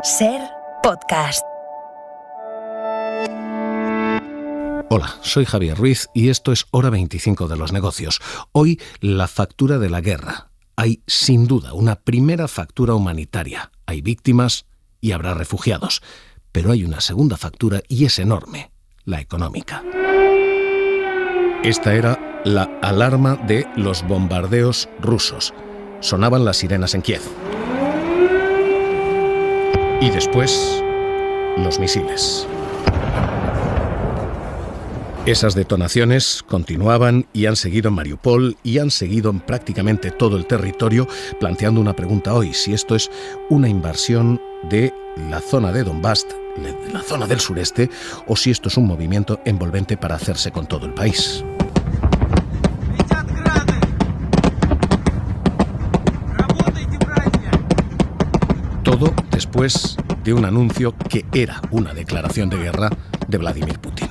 SER Podcast. Hola, soy Javier Ruiz y esto es Hora 25 de los negocios. Hoy, la factura de la guerra. Hay, sin duda, una primera factura humanitaria. Hay víctimas y habrá refugiados. Pero hay una segunda factura y es enorme, la económica. Esta era la alarma de los bombardeos rusos. Sonaban las sirenas en Kiev. Y después, los misiles. Esas detonaciones continuaban y han seguido en Mariupol y han seguido en prácticamente todo el territorio, planteando una pregunta hoy: si esto es una invasión de la zona de Donbass, de la zona del sureste, o si esto es un movimiento envolvente para hacerse con todo el país. Todo después de un anuncio que era una declaración de guerra de Vladimir Putin.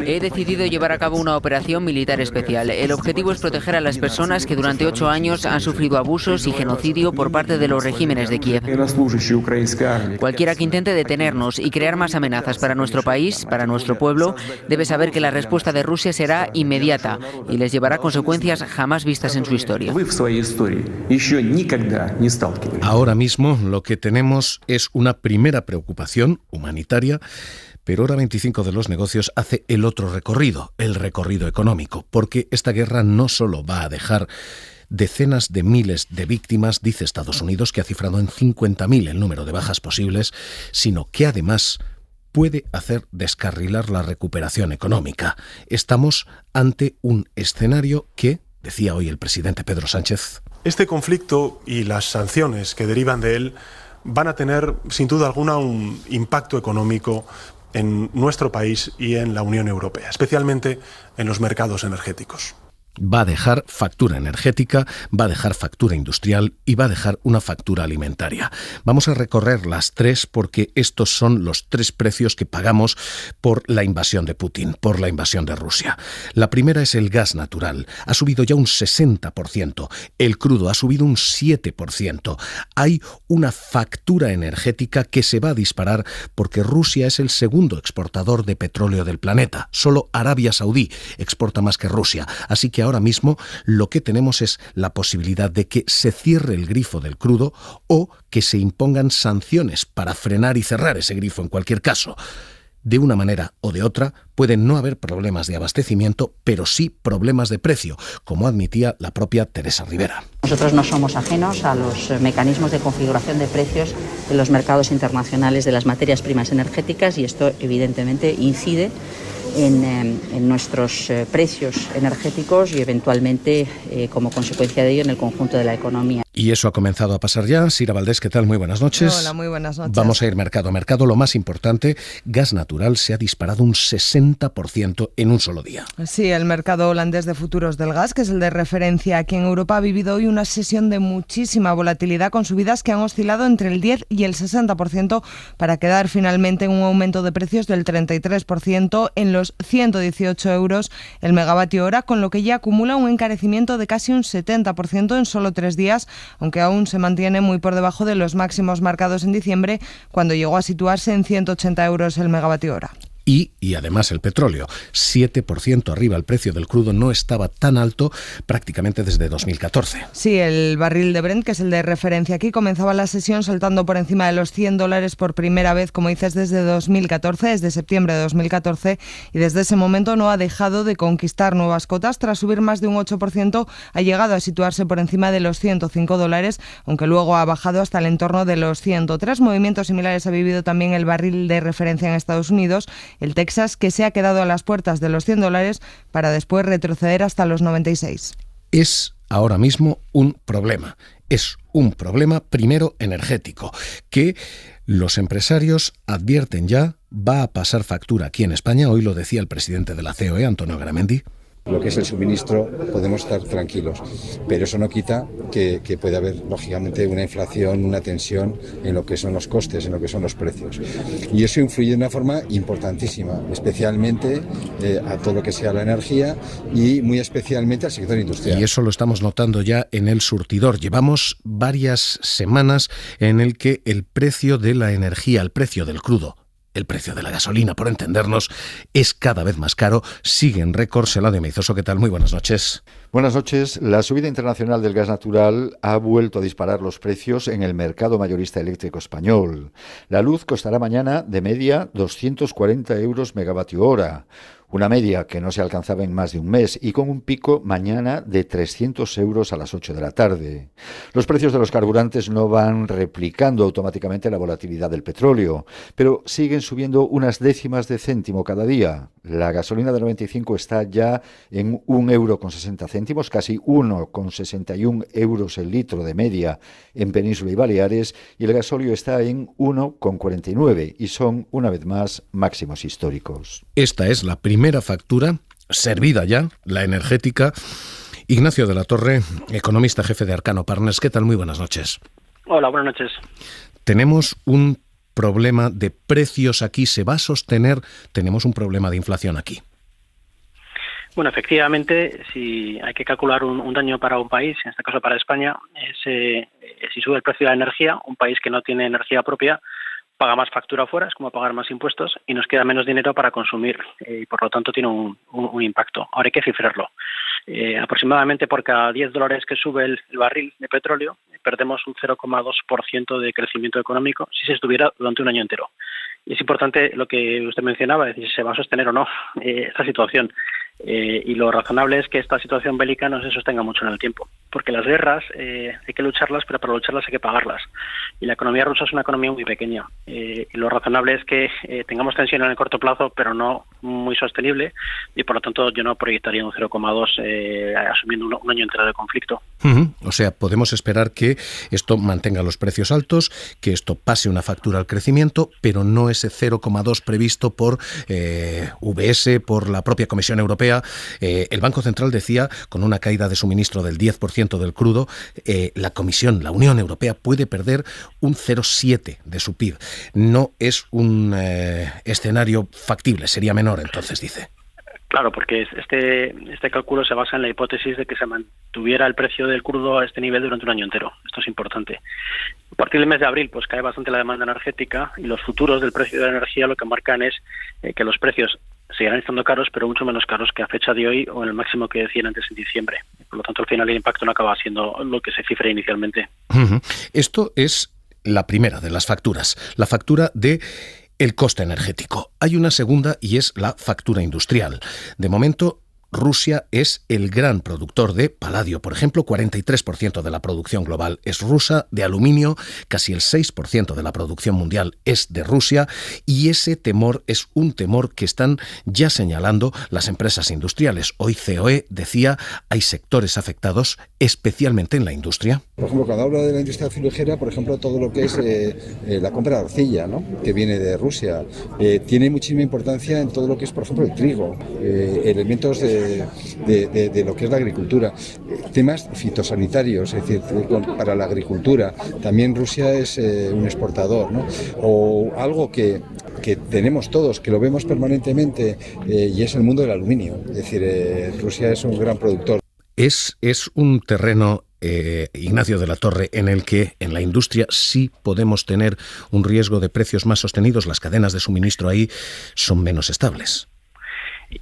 He decidido llevar a cabo una operación militar especial. El objetivo es proteger a las personas que durante 8 años han sufrido abusos y genocidio por parte de los regímenes de Kiev. Cualquiera que intente detenernos y crear más amenazas para nuestro país, para nuestro pueblo, debe saber que la respuesta de Rusia será inmediata y les llevará consecuencias jamás vistas en su historia. Ahora mismo lo que tenemos es una primera preocupación humanitaria, pero Hora 25 de los negocios hace el otro recorrido, el recorrido económico, porque esta guerra no solo va a dejar decenas de miles de víctimas, dice Estados Unidos, que ha cifrado en 50.000 el número de bajas posibles, sino que además puede hacer descarrilar la recuperación económica. Estamos ante un escenario que, decía hoy el presidente Pedro Sánchez, este conflicto y las sanciones que derivan de él van a tener, sin duda alguna, un impacto económico en nuestro país y en la Unión Europea, especialmente en los mercados energéticos. Va a dejar factura energética, va a dejar factura industrial y va a dejar una factura alimentaria. Vamos a recorrer las tres porque estos son los tres precios que pagamos por la invasión de Putin, por la invasión de Rusia. La primera es el gas natural. Ha subido ya un 60%. El crudo ha subido un 7%. Hay una factura energética que se va a disparar porque Rusia es el segundo exportador de petróleo del planeta. Solo Arabia Saudí exporta más que Rusia. Así que ahora mismo lo que tenemos es la posibilidad de que se cierre el grifo del crudo o que se impongan sanciones para frenar y cerrar ese grifo en cualquier caso. De una manera o de otra pueden no haber problemas de abastecimiento, pero sí problemas de precio, como admitía la propia Teresa Rivera. Nosotros no somos ajenos a los mecanismos de configuración de precios en los mercados internacionales de las materias primas energéticas y esto evidentemente incide en nuestros precios energéticos y eventualmente como consecuencia de ello en el conjunto de la economía. Y eso ha comenzado a pasar ya. Sira Valdés, ¿qué tal? Muy buenas noches. Hola, muy buenas noches. Vamos a ir mercado a mercado. Lo más importante, gas natural se ha disparado un 60% en un solo día. Sí, el mercado holandés de futuros del gas, que es el de referencia aquí en Europa, ha vivido hoy una sesión de muchísima volatilidad con subidas que han oscilado entre el 10 y el 60% para quedar finalmente en un aumento de precios del 33% en los 118 euros el megavatio hora, con lo que ya acumula un encarecimiento de casi un 70% en solo 3 días, aunque aún se mantiene muy por debajo de los máximos marcados en diciembre, cuando llegó a situarse en 180 euros el megavatio hora. Y además el petróleo, 7% arriba el precio del crudo, no estaba tan alto prácticamente desde 2014. Sí, el barril de Brent, que es el de referencia aquí, comenzaba la sesión saltando por encima de los $100 por primera vez, como dices, desde 2014, desde septiembre de 2014, y desde ese momento no ha dejado de conquistar nuevas cotas. Tras subir más de un 8%, ha llegado a situarse por encima de los $105, aunque luego ha bajado hasta el entorno de los 103. Movimientos similares ha vivido también el barril de referencia en Estados Unidos, el Texas, que se ha quedado a las puertas de los $100 para después retroceder hasta los 96. Es ahora mismo un problema. Es un problema primero energético, que los empresarios advierten ya va a pasar factura aquí en España. Hoy lo decía el presidente de la COE, Antonio Garamendi. Lo que es el suministro podemos estar tranquilos, pero eso no quita que puede haber, lógicamente, una inflación, una tensión en lo que son los costes, en lo que son los precios. Y eso influye de una forma importantísima, especialmente a todo lo que sea la energía y muy especialmente al sector industrial. Y eso lo estamos notando ya en el surtidor. Llevamos varias semanas en el que el precio de la energía, el precio del crudo, el precio de la gasolina, por entendernos, es cada vez más caro. Sigue en récords. Eladio Meizoso, ¿qué tal? Muy buenas noches. Buenas noches. La subida internacional del gas natural ha vuelto a disparar los precios en el mercado mayorista eléctrico español. La luz costará mañana de media 240 euros megavatio hora. Una media que no se alcanzaba en más de un mes y con un pico mañana de 300 euros a las 8 de la tarde. Los precios de los carburantes no van replicando automáticamente la volatilidad del petróleo, pero siguen subiendo unas décimas de céntimo cada día. La gasolina de 95 está ya en 1,60 €, casi 1,61 euros el litro de media en Península y Baleares, y el gasóleo está en 1,49 y son, una vez más, máximos históricos. Esta es la primera factura servida ya, la energética. Ignacio de la Torre, economista jefe de Arcano Partners. ¿Qué tal? Muy buenas noches. Hola, buenas noches. Tenemos un problema de precios aquí. ¿Se va a sostener? Tenemos un problema de inflación aquí. Bueno, efectivamente, si hay que calcular un daño para un país, en este caso para España, si sube el precio de la energía, un país que no tiene energía propia paga más factura fuera, es como pagar más impuestos y nos queda menos dinero para consumir y por lo tanto tiene un impacto. Ahora hay que cifrarlo. Aproximadamente por cada $10 que sube el barril de petróleo, perdemos un 0,2% de crecimiento económico si se estuviera durante un año entero. Y es importante lo que usted mencionaba, es decir, si se va a sostener o no esta situación. Y lo razonable es que esta situación bélica no se sostenga mucho en el tiempo, porque las guerras hay que lucharlas, pero para lucharlas hay que pagarlas. Y la economía rusa es una economía muy pequeña. Y lo razonable es que tengamos tensión en el corto plazo, pero no muy sostenible, y por lo tanto yo no proyectaría un 0,2 asumiendo un año entero de conflicto. O sea, podemos esperar que esto mantenga los precios altos, que esto pase una factura al crecimiento, pero no ese 0,2 previsto por UBS, por la propia Comisión Europea. El Banco Central decía, con una caída de suministro del 10% del crudo, la Unión Europea puede perder un 0,7 de su PIB. No es un escenario factible, sería menor entonces, dice. Claro, porque este cálculo se basa en la hipótesis de que se mantuviera el precio del crudo a este nivel durante un año entero. Esto es importante. A partir del mes de abril, pues cae bastante la demanda energética y los futuros del precio de la energía lo que marcan es que los precios seguirán estando caros, pero mucho menos caros que a fecha de hoy o en el máximo que decían antes en diciembre. Por lo tanto, al final el impacto no acaba siendo lo que se cifra inicialmente. Esto es la primera de las facturas, la factura de el coste energético. Hay una segunda y es la factura industrial. De momento, Rusia es el gran productor de paladio, por ejemplo, 43% de la producción global es rusa, de aluminio, casi el 6% de la producción mundial es de Rusia, y ese temor es un temor que están ya señalando las empresas industriales. Hoy COE decía, hay sectores afectados, especialmente en la industria. Por ejemplo, cuando hablo de la industria azulejera, por ejemplo, todo lo que es la compra de arcilla, ¿no?, que viene de Rusia, tiene muchísima importancia en todo lo que es, por ejemplo, el trigo, elementos de lo que es la agricultura, temas fitosanitarios, es decir, para la agricultura. También Rusia es un exportador, ¿no? O algo que tenemos todos, que lo vemos permanentemente, y es el mundo del aluminio. Es decir, Rusia es un gran productor. Es un terreno, Ignacio de la Torre, en el que en la industria sí podemos tener un riesgo de precios más sostenidos. Las cadenas de suministro ahí son menos estables.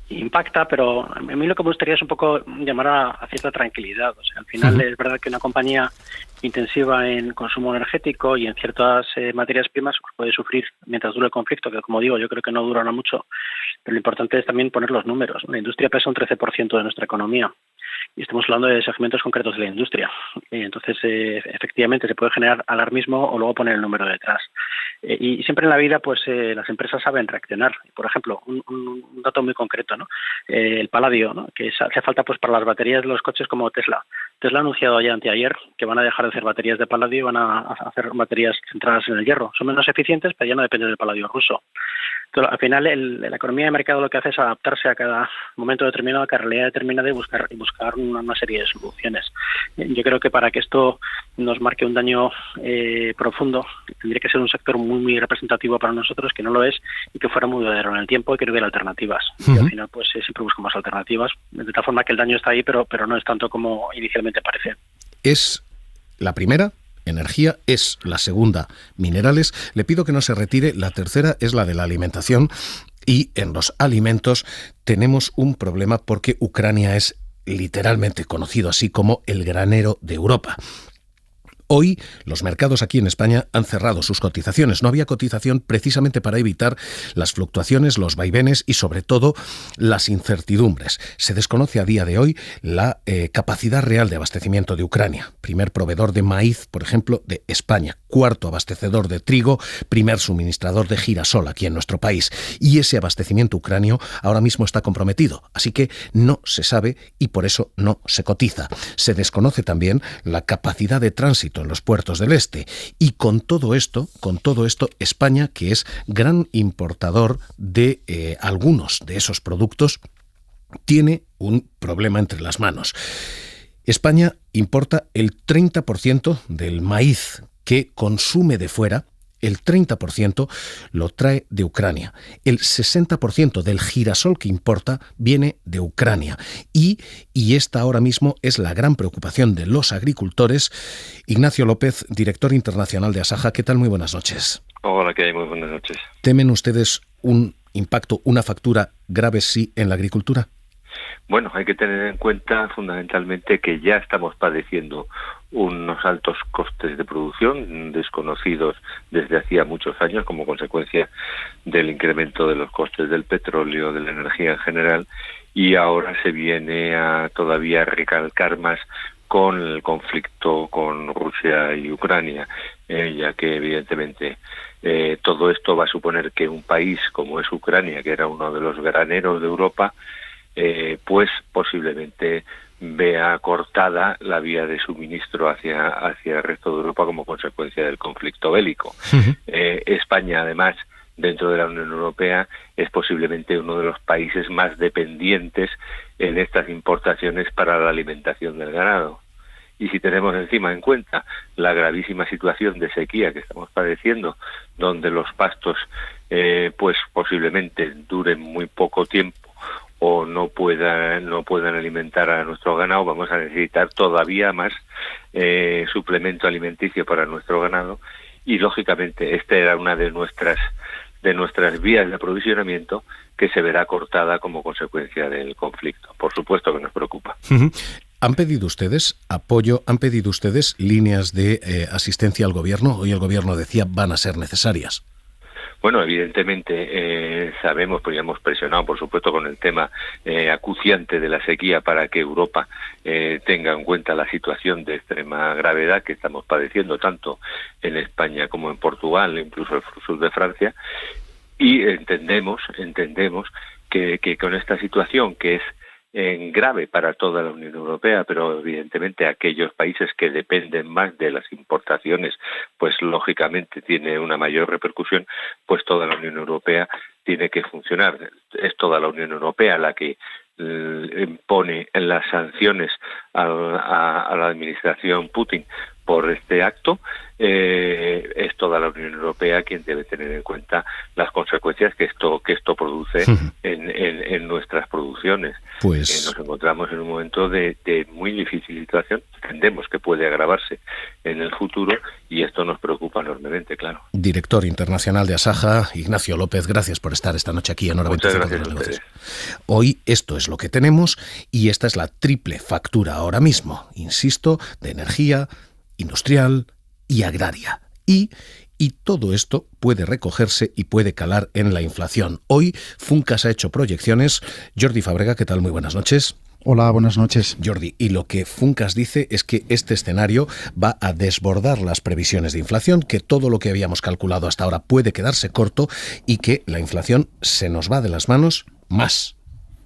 Impacta, pero a mí lo que me gustaría es un poco llamar a cierta tranquilidad. O sea, al final es verdad que una compañía intensiva en consumo energético y en ciertas materias primas puede sufrir mientras dure el conflicto, que como digo, yo creo que no durará mucho, pero lo importante es también poner los números. La industria pesa un 13% de nuestra economía y estamos hablando de segmentos concretos de la industria. Entonces, efectivamente, se puede generar alarmismo o luego poner el número detrás. Y siempre en la vida, pues las empresas saben reaccionar. Por ejemplo, un dato muy concreto, ¿no? El paladio, ¿no?, que hace falta pues para las baterías de los coches como Tesla. Tesla ha anunciado ya anteayer que van a dejar de hacer baterías de paladio y van a hacer baterías centradas en el hierro. Son menos eficientes, pero ya no dependen del paladio ruso. Al final, la economía de mercado lo que hace es adaptarse a cada momento determinado, a cada realidad determinada y buscar una serie de soluciones. Yo creo que para que esto nos marque un daño profundo, tendría que ser un sector muy, muy representativo para nosotros, que no lo es, y que fuera muy duradero en el tiempo y que no hubiera alternativas. Y al final, pues siempre buscamos alternativas, de tal forma que el daño está ahí, pero no es tanto como inicialmente parece. Es la primera, energía, es la segunda, minerales. Le pido que no se retire. La tercera es la de la alimentación. Y en los alimentos tenemos un problema porque Ucrania es literalmente conocido así como el granero de Europa. Hoy los mercados aquí en España han cerrado sus cotizaciones. No había cotización precisamente para evitar las fluctuaciones, los vaivenes y sobre todo las incertidumbres. Se desconoce a día de hoy la capacidad real de abastecimiento de Ucrania. Primer proveedor de maíz, por ejemplo, de España. Cuarto abastecedor de trigo, primer suministrador de girasol aquí en nuestro país. Y ese abastecimiento ucranio ahora mismo está comprometido. Así que no se sabe y por eso no se cotiza. Se desconoce también la capacidad de tránsito en los puertos del este. Y con todo esto, España, que es gran importador de algunos de esos productos, tiene un problema entre las manos. España importa el 30% del maíz que consume de fuera. El 30% lo trae de Ucrania. El 60% del girasol que importa viene de Ucrania. Y esta ahora mismo es la gran preocupación de los agricultores. Ignacio López, director internacional de Asaja. ¿Qué tal? Muy buenas noches. Hola, ¿qué hay? Muy buenas noches. ¿Temen ustedes un impacto, una factura grave sí en la agricultura? Bueno, hay que tener en cuenta fundamentalmente que ya estamos padeciendo unos altos costes de producción desconocidos desde hacía muchos años como consecuencia del incremento de los costes del petróleo, de la energía en general, y ahora se viene a todavía recalcar más con el conflicto con Rusia y Ucrania, ya que evidentemente todo esto va a suponer que un país como es Ucrania, que era uno de los graneros de Europa, pues posiblemente vea cortada la vía de suministro hacia el resto de Europa como consecuencia del conflicto bélico. España, además, dentro de la Unión Europea, es posiblemente uno de los países más dependientes en estas importaciones para la alimentación del ganado. Y si tenemos encima en cuenta la gravísima situación de sequía que estamos padeciendo, donde los pastos pues posiblemente duren muy poco tiempo o no puedan alimentar a nuestro ganado, vamos a necesitar todavía más suplemento alimenticio para nuestro ganado, y lógicamente esta era una de nuestras vías de aprovisionamiento que se verá cortada como consecuencia del conflicto. Por supuesto que nos preocupa. ¿Han pedido ustedes apoyo? ¿Han pedido ustedes líneas de asistencia al gobierno? Hoy el gobierno decía van a ser necesarias. Bueno, evidentemente sabemos, pues ya hemos presionado, por supuesto, con el tema acuciante de la sequía para que Europa tenga en cuenta la situación de extrema gravedad que estamos padeciendo tanto en España como en Portugal, incluso el sur de Francia, y entendemos que con esta situación que es grave para toda la Unión Europea, pero evidentemente aquellos países que dependen más de las importaciones, pues lógicamente tiene una mayor repercusión, pues toda la Unión Europea tiene que funcionar. Es toda la Unión Europea la que impone las sanciones a la administración Putin por este acto. Es toda la Unión Europea quien debe tener en cuenta las consecuencias que esto produce en nuestras producciones. Pues nos encontramos en un momento de muy difícil situación. Entendemos que puede agravarse en el futuro y esto nos preocupa enormemente, claro. Director internacional de Asaja, Ignacio López, gracias por estar esta noche aquí en Hora 25. Muchas gracias a ustedes. Hoy esto es lo que tenemos y esta es la triple factura ahora mismo, insisto, de energía, industrial y agraria. Y todo esto puede recogerse y puede calar en la inflación. Hoy Funcas ha hecho proyecciones. Jordi Fábrega, ¿qué tal? Muy buenas noches. Hola, buenas noches. Jordi, y lo que Funcas dice es que este escenario va a desbordar las previsiones de inflación, que todo lo que habíamos calculado hasta ahora puede quedarse corto y que la inflación se nos va de las manos más.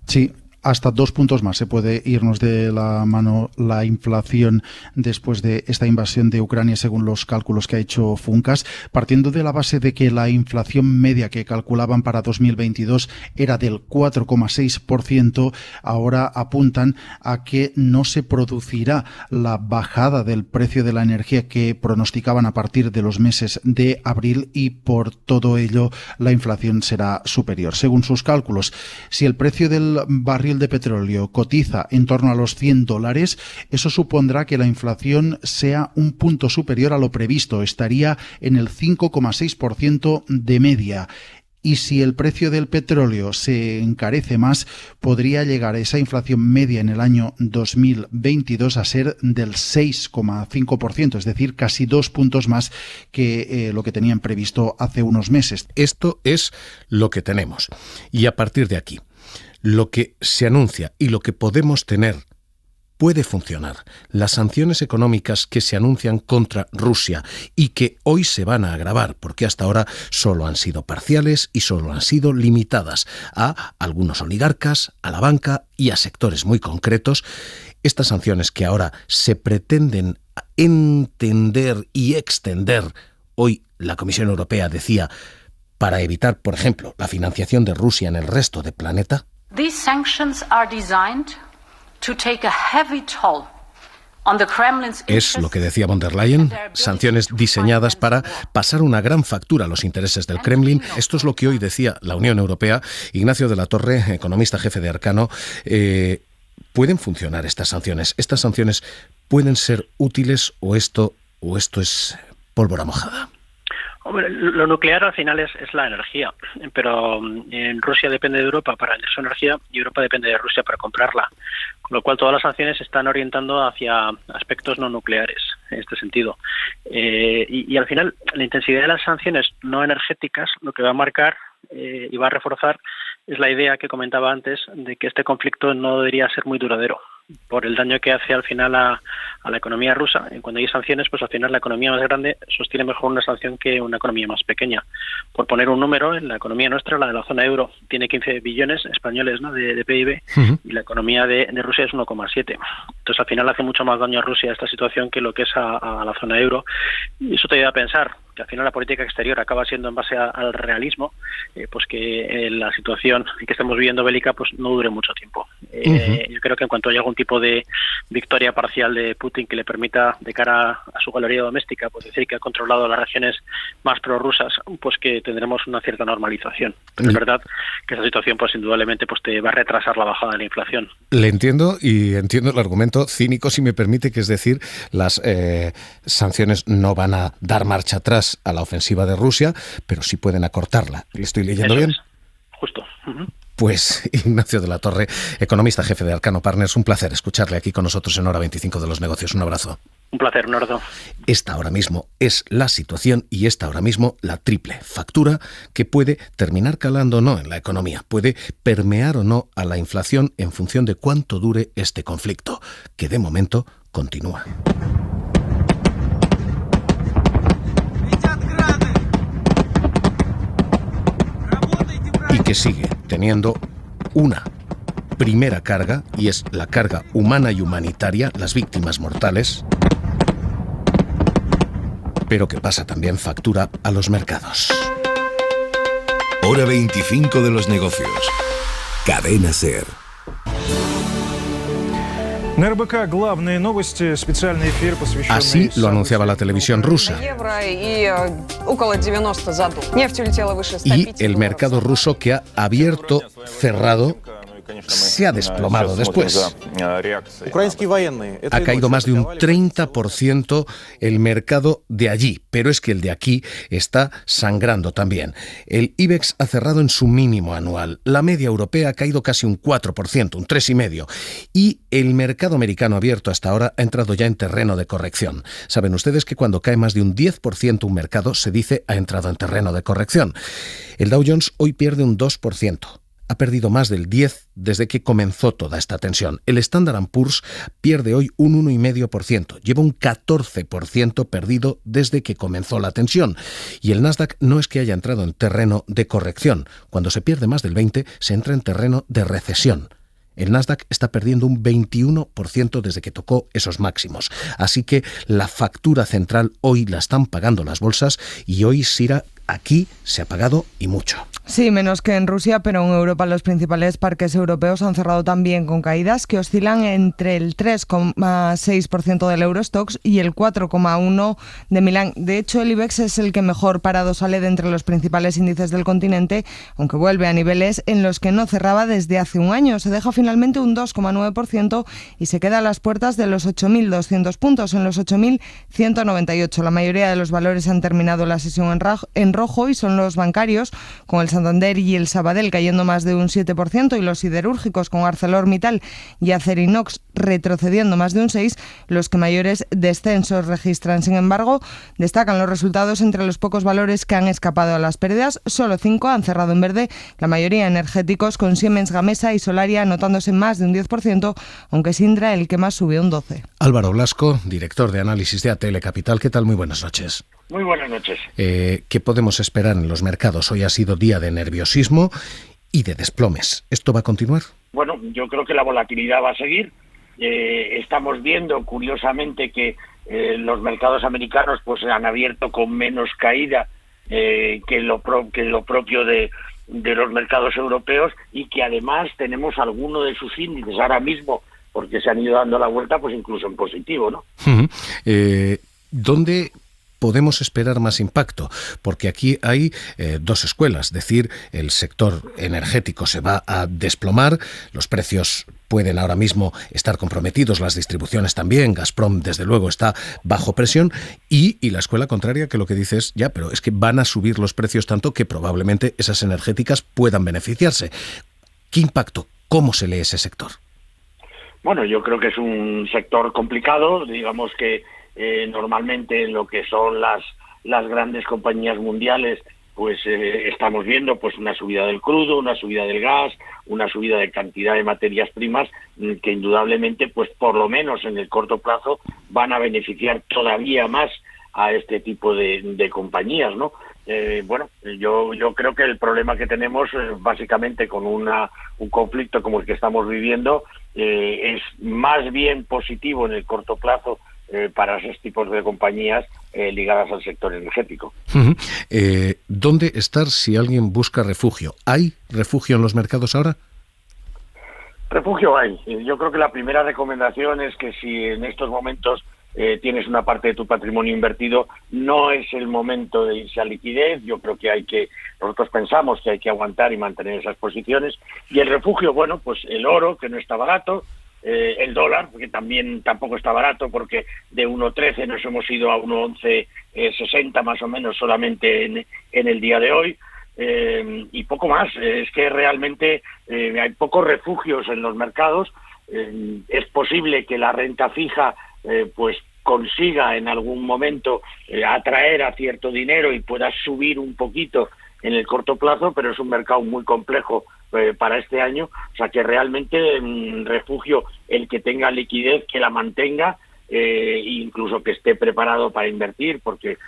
Sí. hasta 2 puntos más se puede irnos de la mano la inflación después de esta invasión de Ucrania, según los cálculos que ha hecho Funcas, partiendo de la base de que la inflación media que calculaban para 2022 era del 4,6%, ahora apuntan a que no se producirá la bajada del precio de la energía que pronosticaban a partir de los meses de abril y por todo ello la inflación será superior. Según sus cálculos, si el precio del barril de petróleo cotiza en torno a los $100, eso supondrá que la inflación sea un punto superior a lo previsto, estaría en el 5,6% de media. Y si el precio del petróleo se encarece más, podría llegar a esa inflación media en el año 2022 a ser del 6,5%, es decir, casi 2 puntos más que lo que tenían previsto hace unos meses. Esto es lo que tenemos. Y a partir de aquí, lo que se anuncia y lo que podemos tener puede funcionar. Las sanciones económicas que se anuncian contra Rusia y que hoy se van a agravar, porque hasta ahora solo han sido parciales y solo han sido limitadas a algunos oligarcas, a la banca y a sectores muy concretos. Estas sanciones que ahora se pretenden entender y extender, hoy la Comisión Europea decía, para evitar, por ejemplo, la financiación de Rusia en el resto del planeta. These sanctions are designed to take a heavy toll on the Kremlin's interests. Es lo que decía von der Leyen, sanciones diseñadas para pasar una gran factura a los intereses del Kremlin. Esto es lo que hoy decía la Unión Europea. Ignacio de la Torre, economista jefe de Arcano, ¿pueden funcionar estas sanciones? ¿Estas sanciones pueden ser útiles o esto es pólvora mojada? Hombre, lo nuclear al final es la energía, pero Rusia depende de Europa para vender su energía y Europa depende de Rusia para comprarla, con lo cual todas las sanciones se están orientando hacia aspectos no nucleares en este sentido. Y al final la intensidad de las sanciones no energéticas lo que va a marcar y va a reforzar es la idea que comentaba antes de que este conflicto no debería ser muy duradero por el daño que hace al final a la economía rusa. Y cuando hay sanciones, pues al final la economía más grande sostiene mejor una sanción que una economía más pequeña. Por poner un número, en la economía nuestra, la de la zona euro, tiene 15 billones españoles, ¿no?, de PIB, y la economía de Rusia es 1,7. Entonces al final hace mucho más daño a Rusia esta situación que lo que es a la zona euro. Y eso te lleva a pensar que al final la política exterior acaba siendo en base al realismo, pues que la situación que estamos viviendo bélica pues no dure mucho tiempo. Yo creo que en cuanto haya algún tipo de victoria parcial de Putin que le permita, de cara a su galería doméstica, pues decir que ha controlado las regiones más prorrusas, pues que tendremos una cierta normalización. Pero es verdad que esa situación pues indudablemente pues te va a retrasar la bajada de la inflación. Le entiendo y entiendo el argumento cínico, si me permite, que es decir, las sanciones no van a dar marcha atrás a la ofensiva de Rusia, pero sí pueden acortarla. ¿Le estoy leyendo Eso bien? es. Justo. Pues Ignacio de la Torre, economista jefe de Arcano Partners, un placer escucharle aquí con nosotros en Hora 25 de los Negocios. Un abrazo. Un placer, un abrazo. Esta ahora mismo es la situación y esta ahora mismo la triple factura que puede terminar calando o no en la economía, puede permear o no a la inflación en función de cuánto dure este conflicto, que de momento continúa. Y que sigue teniendo una primera carga, y es la carga humana y humanitaria, las víctimas mortales, pero que pasa también factura a los mercados. Hora 25 de los negocios. Cadena SER. Así lo anunciaba la televisión rusa. Y el mercado ruso, que ha abierto, cerrado, se ha desplomado después. Ha caído más de un 30% el mercado de allí, pero es que el de aquí está sangrando también. El IBEX ha cerrado en su mínimo anual. La media europea ha caído casi un 4%, un 3,5%. Y el mercado americano abierto hasta ahora ha entrado ya en terreno de corrección. Saben ustedes que cuando cae más de un 10% un mercado se dice ha entrado en terreno de corrección. El Dow Jones hoy pierde un 2%. Ha perdido más del 10% desde que comenzó toda esta tensión. El Standard & Poor's pierde hoy un 1,5%. Lleva un 14% perdido desde que comenzó la tensión. Y el Nasdaq no es que haya entrado en terreno de corrección. Cuando se pierde más del 20%, se entra en terreno de recesión. El Nasdaq está perdiendo un 21% desde que tocó esos máximos. Así que la factura central hoy la están pagando las bolsas y hoy, Sira, aquí se ha pagado y mucho. Sí, menos que en Rusia, pero en Europa los principales parques europeos han cerrado también con caídas que oscilan entre el 3,6% del Eurostoxx y el 4,1% de Milán. De hecho, el IBEX es el que mejor parado sale de entre los principales índices del continente, aunque vuelve a niveles en los que no cerraba desde hace un año. Se deja finalmente un 2,9% y se queda a las puertas de los 8.200 puntos, en los 8.198. La mayoría de los valores han terminado la sesión en rojo y son los bancarios, con el Santander y el Sabadell cayendo más de un 7%, y los siderúrgicos, con ArcelorMittal y Acerinox retrocediendo más de un 6%, los que mayores descensos registran. Sin embargo, destacan los resultados entre los pocos valores que han escapado a las pérdidas. Solo 5 han cerrado en verde, la mayoría energéticos, con Siemens Gamesa y Solaria anotándose más de un 10%, aunque es Indra el que más subió un 12%. Álvaro Blasco, director de análisis de ATL Capital. ¿Qué tal? Muy buenas noches. Muy buenas noches. ¿Qué podemos esperar en los mercados? Hoy ha sido día de nerviosismo y de desplomes. ¿Esto va a continuar? Bueno, yo creo que la volatilidad va a seguir. Estamos viendo, curiosamente, que los mercados americanos pues han abierto con menos caída que lo propio de los mercados europeos, y que además tenemos alguno de sus índices ahora mismo, porque se han ido dando la vuelta, pues incluso en positivo, ¿no? ¿Dónde podemos esperar más impacto? Porque aquí hay dos escuelas, es decir, el sector energético se va a desplomar, los precios pueden ahora mismo estar comprometidos, las distribuciones también, Gazprom desde luego está bajo presión, y la escuela contraria, que lo que dice es, ya, pero es que van a subir los precios tanto que probablemente esas energéticas puedan beneficiarse. ¿Qué impacto? ¿Cómo se lee ese sector? Bueno, yo creo que es un sector complicado, digamos que normalmente lo que son las grandes compañías mundiales, pues estamos viendo pues una subida del crudo, una subida del gas, una subida de cantidad de materias primas que indudablemente, pues por lo menos en el corto plazo, van a beneficiar todavía más a este tipo de compañías, ¿no? Bueno, yo creo que el problema que tenemos básicamente con un conflicto como el que estamos viviendo es más bien positivo en el corto plazo para esos tipos de compañías ligadas al sector energético. ¿Dónde estar si alguien busca refugio? ¿Hay refugio en los mercados ahora? Refugio hay. Yo creo que la primera recomendación es que si en estos momentos tienes una parte de tu patrimonio invertido, no es el momento de irse a liquidez. Yo creo que nosotros pensamos que hay que aguantar y mantener esas posiciones. Y el refugio, bueno, pues el oro, que no está barato, el dólar, que tampoco está barato, porque de 1.13 nos hemos ido a 1.1160 más o menos solamente en el día de hoy, y poco más. Es que realmente hay pocos refugios en los mercados. Es posible que la renta fija pues consiga en algún momento atraer a cierto dinero y pueda subir un poquito en el corto plazo, pero es un mercado muy complejo para este año, o sea que realmente refugio el que tenga liquidez, que la mantenga, incluso que esté preparado para invertir, porque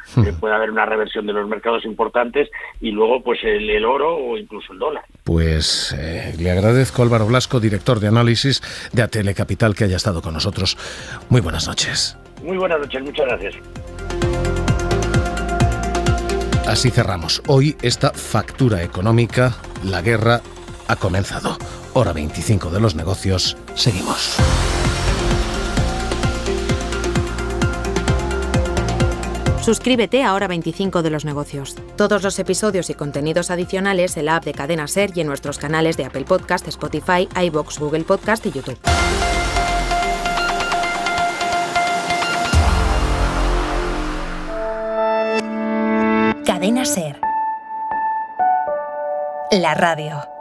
puede haber una reversión de los mercados importantes, y luego pues el oro o incluso el dólar. Pues le agradezco a Álvaro Blasco, director de análisis de ATL Capital, que haya estado con nosotros. Muy buenas noches. Muy buenas noches, muchas gracias. Así cerramos hoy esta factura económica. La guerra ha comenzado. Hora 25 de los negocios. Seguimos. Suscríbete a Hora 25 de los negocios. Todos los episodios y contenidos adicionales en la app de Cadena SER y en nuestros canales de Apple Podcast, Spotify, iVoox, Google Podcast y YouTube. Cadena SER. La radio.